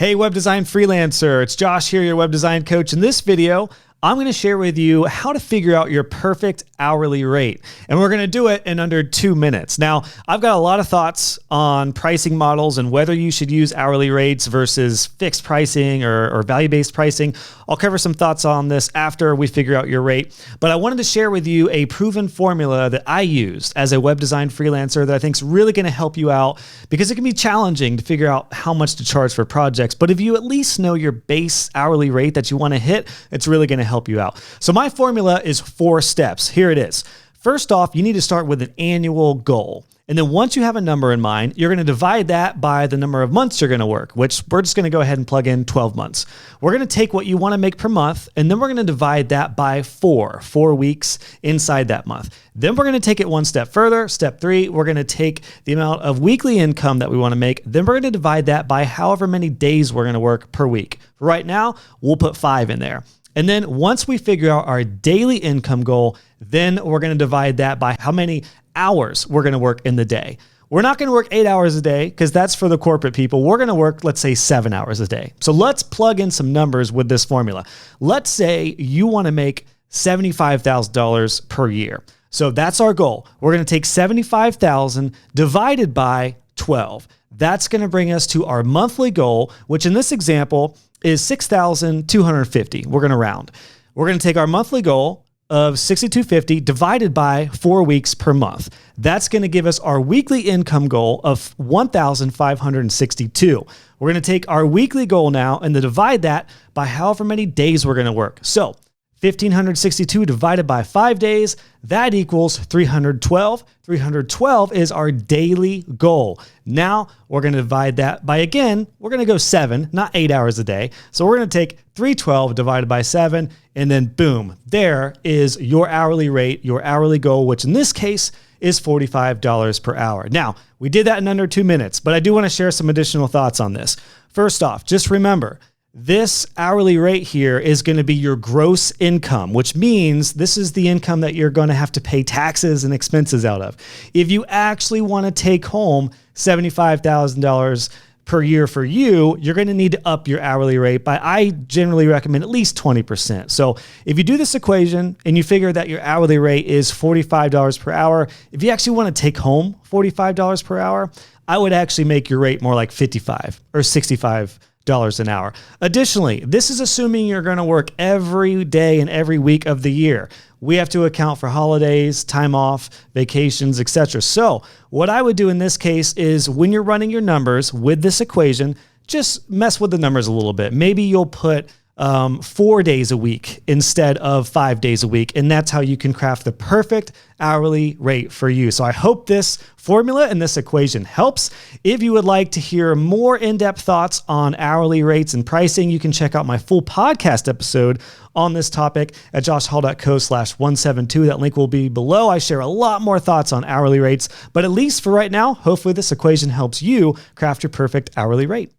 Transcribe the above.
Hey, web design freelancer, it's Josh here, your web design coach. In this video, I'm going to share with you how to figure out your perfect hourly rate. And we're going to do it in under 2 minutes. Now, I've got a lot of thoughts on pricing models and whether you should use hourly rates versus fixed pricing or value-based pricing. I'll cover some thoughts on this after we figure out your rate. But I wanted to share with you a proven formula that I used as a web design freelancer that I think is really going to help you out, because it can be challenging to figure out how much to charge for projects. But if you at least know your base hourly rate that you want to hit, it's really going to help you out. So my formula is 4 steps. Here it is. First off, you need to start with an annual goal. And then once you have a number in mind, you're going to divide that by the number of months you're going to work, which we're just going to go ahead and plug in 12 months. We're going to take what you want to make per month, and then we're going to divide that by 4 weeks inside that month. Then we're going to take it one step further. Step 3, we're going to take the amount of weekly income that we want to make. Then we're going to divide that by however many days we're going to work per week. Right now, we'll put 5 in there. And then once we figure out our daily income goal, then we're going to divide that by how many hours we're going to work in the day. We're not going to work 8 hours a day because that's for the corporate people. We're going to work, let's say, 7 hours a day. So let's plug in some numbers with this formula. Let's say you want to make $75,000 per year. So that's our goal. We're going to take 75,000 divided by 12. That's going to bring us to our monthly goal, which in this example is 6,250. We're going to round. We're going to take our monthly goal of 6,250 divided by 4 weeks per month. That's going to give us our weekly income goal of 1,562. We're going to take our weekly goal now and then divide that by however many days we're going to work. So 1,562 divided by 5 days, that equals 312. 312 is our daily goal. Now we're going to divide that by, again, we're going to go 7, not 8 hours a day. So we're going to take 312 divided by 7, and then boom, there is your hourly rate, your hourly goal, which in this case is $45 per hour. Now, we did that in under 2 minutes, but I do want to share some additional thoughts on this. First off, just remember, this hourly rate here is going to be your gross income, which means this is the income that you're going to have to pay taxes and expenses out of. If you actually want to take home $75,000 per year for you, you're going to need to up your hourly rate by, I generally recommend, at least 20%. So if you do this equation and you figure that your hourly rate is $45 per hour, if you actually want to take home $45 per hour, I would actually make your rate more like $55 or $65 an hour. Additionally, this is assuming you're going to work every day and every week of the year. We have to account for holidays, time off, vacations, etc. So what I would do in this case is, when you're running your numbers with this equation, just mess with the numbers a little bit. Maybe you'll put 4 days a week instead of 5 days a week. And that's how you can craft the perfect hourly rate for you. So I hope this formula and this equation helps. If you would like to hear more in-depth thoughts on hourly rates and pricing, you can check out my full podcast episode on this topic at joshhall.co/172. That link will be below. I share a lot more thoughts on hourly rates, but at least for right now, hopefully this equation helps you craft your perfect hourly rate.